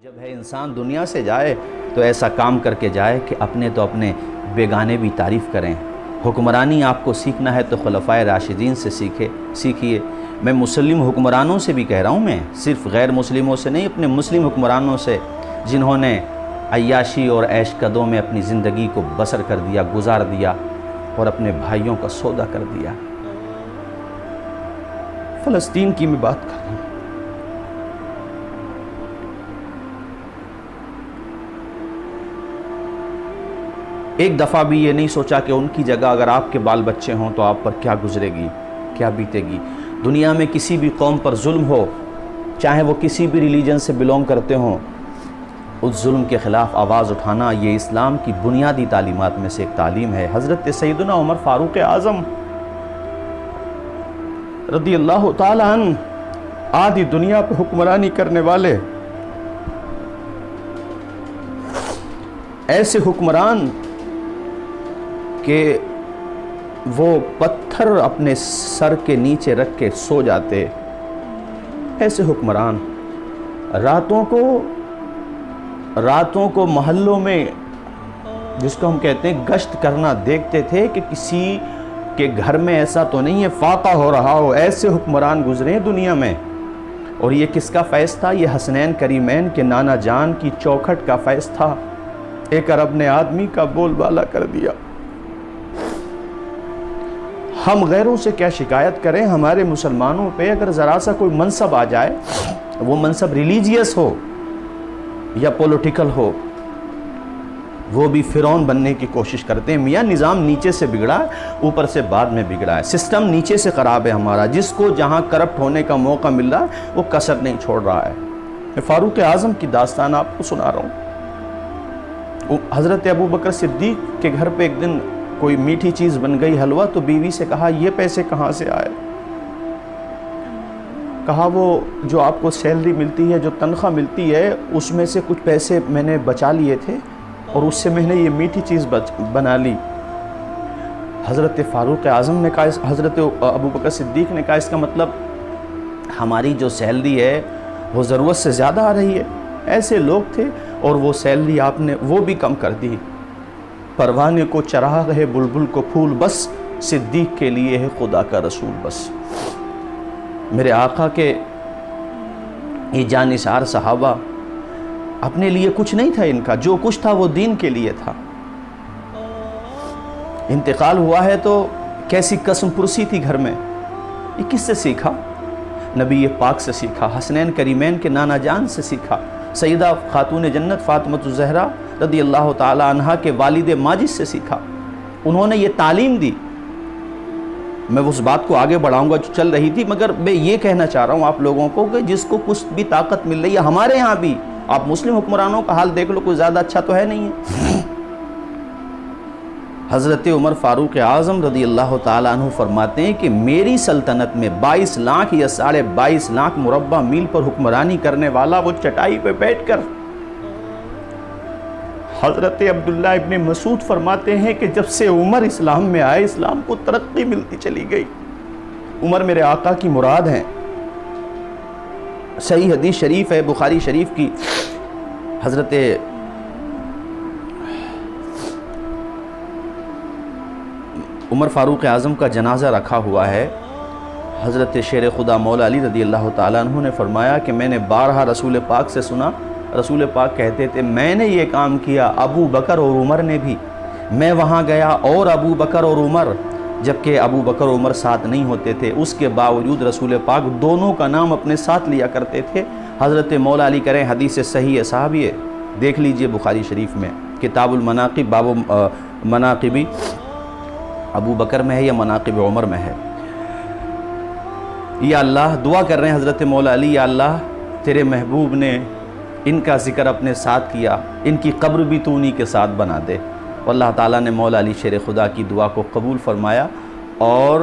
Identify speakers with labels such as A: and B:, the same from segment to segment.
A: جب ہے انسان دنیا سے جائے تو ایسا کام کر کے جائے کہ اپنے تو اپنے بیگانے بھی تعریف کریں۔ حکمرانی آپ کو سیکھنا ہے تو خلفائے راشدین سے سیکھیے۔ میں مسلم حکمرانوں سے بھی کہہ رہا ہوں، میں صرف غیر مسلموں سے نہیں، اپنے مسلم حکمرانوں سے جنہوں نے عیاشی اور عیش قدوں میں اپنی زندگی کو بسر کر دیا، گزار دیا اور اپنے بھائیوں کا سودا کر دیا۔ فلسطین کی میں بات کر رہا ہوں۔ ایک دفعہ بھی یہ نہیں سوچا کہ ان کی جگہ اگر آپ کے بال بچے ہوں تو آپ پر کیا گزرے گی، کیا بیتے گی۔ دنیا میں کسی بھی قوم پر ظلم ہو، چاہے وہ کسی بھی ریلیجن سے بلونگ کرتے ہوں، اس ظلم کے خلاف آواز اٹھانا یہ اسلام کی بنیادی تعلیمات میں سے ایک تعلیم ہے۔ حضرت سیدنا عمر فاروق اعظم رضی اللہ تعالی عنہ آدھی دنیا پر حکمرانی کرنے والے ایسے حکمران کہ وہ پتھر اپنے سر کے نیچے رکھ کے سو جاتے، ایسے حکمران راتوں کو محلوں میں، جس کو ہم کہتے ہیں گشت کرنا، دیکھتے تھے کہ کسی کے گھر میں ایسا تو نہیں ہے فاقہ ہو رہا ہو۔ ایسے حکمران گزرے ہیں دنیا میں، اور یہ کس کا فیض تھا؟ یہ حسنین کریمین کے نانا جان کی چوکھٹ کا فیض تھا۔ ایک عرب نے آدمی کا بول بالا کر دیا۔ ہم غیروں سے کیا شکایت کریں؟ ہمارے مسلمانوں پہ اگر ذرا سا کوئی منصب آ جائے، وہ منصب ریلیجیس ہو یا پولیٹیکل ہو، وہ بھی فرعون بننے کی کوشش کرتے ہیں۔ میاں نظام نیچے سے بگڑا ہے، اوپر سے بعد میں بگڑا ہے۔ سسٹم نیچے سے خراب ہے ہمارا۔ جس کو جہاں کرپٹ ہونے کا موقع مل رہا ہے وہ کسر نہیں چھوڑ رہا ہے۔ میں فاروق اعظم کی داستان آپ کو سنا رہا ہوں۔ حضرت ابو بکر صدیق کے گھر پہ ایک دن کوئی میٹھی چیز بن گئی، حلوہ، تو بیوی سے کہا یہ پیسے کہاں سے آئے؟ کہا وہ جو آپ کو سیلری ملتی ہے، جو تنخواہ ملتی ہے، اس میں سے کچھ پیسے میں نے بچا لیے تھے اور اس سے میں نے یہ میٹھی چیز بنا لی۔ حضرت فاروق اعظم نے کہا، حضرت ابو بکر صدیق نے کہا اس کا مطلب ہماری جو سیلری ہے وہ ضرورت سے زیادہ آ رہی ہے۔ ایسے لوگ تھے اور وہ سیلری آپ نے وہ بھی کم کر دی۔ پروانے کو چراغ ہے، بلبل کو پھول، بس صدیق کے لیے ہے خدا کا رسول بس۔ میرے آقا کے یہ جانثار صحابہ، اپنے لیے کچھ نہیں تھا ان کا، جو کچھ تھا وہ دین کے لیے تھا۔ انتقال ہوا ہے تو کیسی قسم پرسی تھی گھر میں۔ یہ کس سے سیکھا؟ نبی پاک سے سیکھا، حسنین کریمین کے نانا جان سے سیکھا، سیدہ خاتون جنت فاطمۃ الزہرا رضی اللہ تعالی عنہا کے والد ماجد سے سیکھا۔ انہوں نے یہ تعلیم دی۔ میں اس بات کو آگے بڑھاؤں گا جو چل رہی تھی، مگر میں یہ کہنا چاہ رہا ہوں آپ لوگوں کو کہ جس کو کچھ بھی طاقت مل رہی ہے، ہمارے ہاں بھی آپ مسلم حکمرانوں کا حال دیکھ لو، کوئی زیادہ اچھا تو ہے نہیں ہے۔ حضرت عمر فاروق اعظم رضی اللہ تعالیٰ عنہ فرماتے ہیں کہ میری سلطنت میں 22 لاکھ یا 22.5 لاکھ مربع میل پر حکمرانی کرنے والا وہ چٹائی پہ بیٹھ کر، حضرت عبداللہ ابن مسعود فرماتے ہیں کہ جب سے عمر اسلام میں آئے، اسلام کو ترقی ملتی چلی گئی۔ عمر میرے آقا کی مراد ہیں۔ صحیح حدیث شریف ہے بخاری شریف کی، حضرت عمر فاروق اعظم کا جنازہ رکھا ہوا ہے۔ حضرت شیر خدا مولا علی رضی اللہ تعالیٰ عنہ نے فرمایا کہ میں نے بارہا رسول پاک سے سنا، رسول پاک کہتے تھے میں نے یہ کام کیا، ابو بکر اور عمر نے بھی۔ میں وہاں گیا اور ابو بکر اور عمر، جبکہ ابو بکر اور عمر ساتھ نہیں ہوتے تھے، اس کے باوجود رسول پاک دونوں کا نام اپنے ساتھ لیا کرتے تھے۔ حضرت مولا علی کریں، حدیث صحیح ہے صحابی ہے، دیکھ لیجئے بخاری شریف میں، کتاب المناقب، باب مناقبی ابو بکر میں ہے یا مناقب عمر میں ہے۔ یا اللہ، دعا کر رہے ہیں حضرت مولا علی، یا اللہ تیرے محبوب نے ان کا ذکر اپنے ساتھ کیا، ان کی قبر بھی تو انہی کے ساتھ بنا دے۔ اللہ تعالیٰ نے مولا علی شیر خدا کی دعا کو قبول فرمایا، اور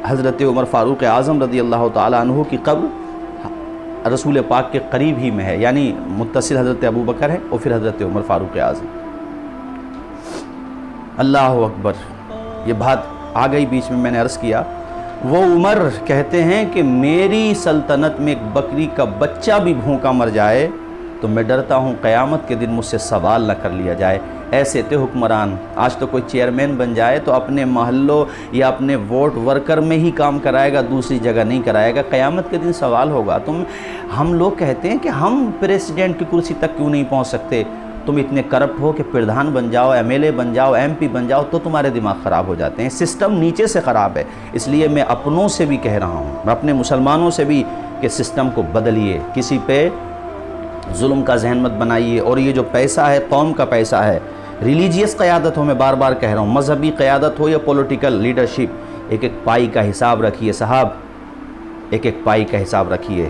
A: حضرت عمر فاروق اعظم رضی اللہ تعالیٰ عنہ کی قبر رسول پاک کے قریب ہی میں ہے، یعنی متصل حضرت ابو بکر ہے اور پھر حضرت عمر فاروق اعظم۔ اللہ اکبر، یہ بات آ گئی بیچ میں نے عرض کیا، وہ عمر کہتے ہیں کہ میری سلطنت میں ایک بکری کا بچہ بھی بھوکا مر جائے تو میں ڈرتا ہوں قیامت کے دن مجھ سے سوال نہ کر لیا جائے۔ ایسے تھے حکمران، آج تو کوئی چیئرمین بن جائے تو اپنے محلوں یا اپنے ووٹ ورکر میں ہی کام کرائے گا، دوسری جگہ نہیں کرائے گا۔ قیامت کے دن سوال ہوگا۔ ہم لوگ کہتے ہیں کہ ہم پریسیڈنٹ کی کرسی تک کیوں نہیں پہنچ سکتے؟ تم اتنے کرپٹ ہو کہ پردھان بن جاؤ، ایم ایل اے بن جاؤ، ایم پی بن جاؤ تو تمہارے دماغ خراب ہو جاتے ہیں۔ سسٹم نیچے سے خراب ہے۔ اس لیے میں اپنوں سے بھی کہہ رہا ہوں، میں اپنے مسلمانوں سے بھی، کہ سسٹم کو بدلیے، کسی پہ ظلم کا ذہن مت بنائیے۔ اور یہ جو پیسہ ہے قوم کا پیسہ ہے، ریلیجیس قیادت ہو، میں بار بار کہہ رہا ہوں، مذہبی قیادت ہو یا پولیٹیکل لیڈرشپ، ایک ایک پائی کا حساب رکھیے صاحب، ایک ایک پائی کا حساب رکھیے۔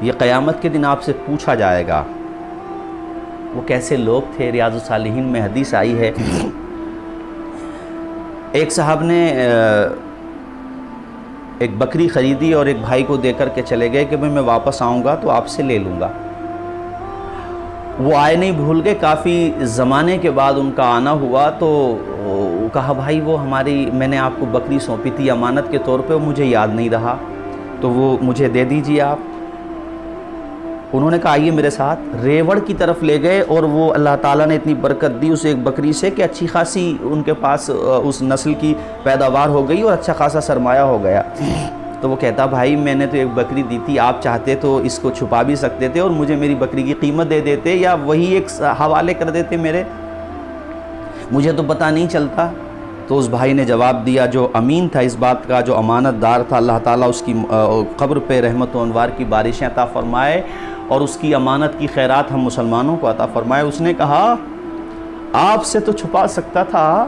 A: یہ قیامت کے دن آپ سے پوچھا جائے گا۔ وہ کیسے لوگ تھے؟ ریاض الصالحین میں حدیث آئی ہے، ایک صاحب نے ایک بکری خریدی اور ایک بھائی کو دے کر کے چلے گئے کہ میں واپس آؤں گا تو آپ سے لے لوں گا۔ وہ آئے نہیں، بھول گئے۔ کافی زمانے کے بعد ان کا آنا ہوا تو کہا بھائی وہ میں نے آپ کو بکری سونپی تھی امانت کے طور پہ، مجھے یاد نہیں رہا، تو وہ مجھے دے دیجیے آپ۔ انہوں نے کہا آئیے میرے ساتھ، ریوڑ کی طرف لے گئے، اور وہ اللہ تعالیٰ نے اتنی برکت دی اس ایک بکری سے کہ اچھی خاصی ان کے پاس اس نسل کی پیداوار ہو گئی اور اچھا خاصا سرمایہ ہو گیا۔ تو وہ کہتا بھائی میں نے تو ایک بکری دی تھی، آپ چاہتے تو اس کو چھپا بھی سکتے تھے اور مجھے میری بکری کی قیمت دے دیتے یا وہی ایک حوالے کر دیتے میرے، مجھے تو پتہ نہیں چلتا۔ تو اس بھائی نے جواب دیا، جو امین تھا اس بات کا، جو امانت دار تھا، اللہ تعالیٰ اس کی قبر پہ رحمت و انوار کی بارشیں عطا فرمائے اور اس کی امانت کی خیرات ہم مسلمانوں کو عطا فرمائے۔ اس نے کہا آپ سے تو چھپا سکتا تھا،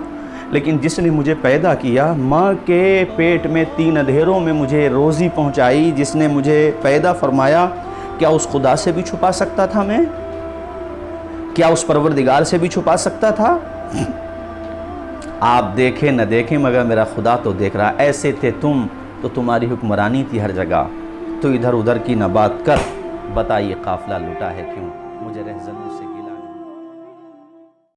A: لیکن جس نے مجھے پیدا کیا، ماں کے پیٹ میں 3 اندھیروں میں مجھے روزی پہنچائی، جس نے مجھے پیدا فرمایا، کیا اس خدا سے بھی چھپا سکتا تھا میں؟ کیا اس پروردگار سے بھی چھپا سکتا تھا؟ آپ دیکھیں نہ دیکھیں مگر میرا خدا تو دیکھ رہا۔ ایسے تھے تم تو تمہاری حکمرانی تھی ہر جگہ، تو ادھر ادھر کی نہ بات کر، بتائیے قافلہ لٹا ہے کیوں؟ مجھے رہزنوں سے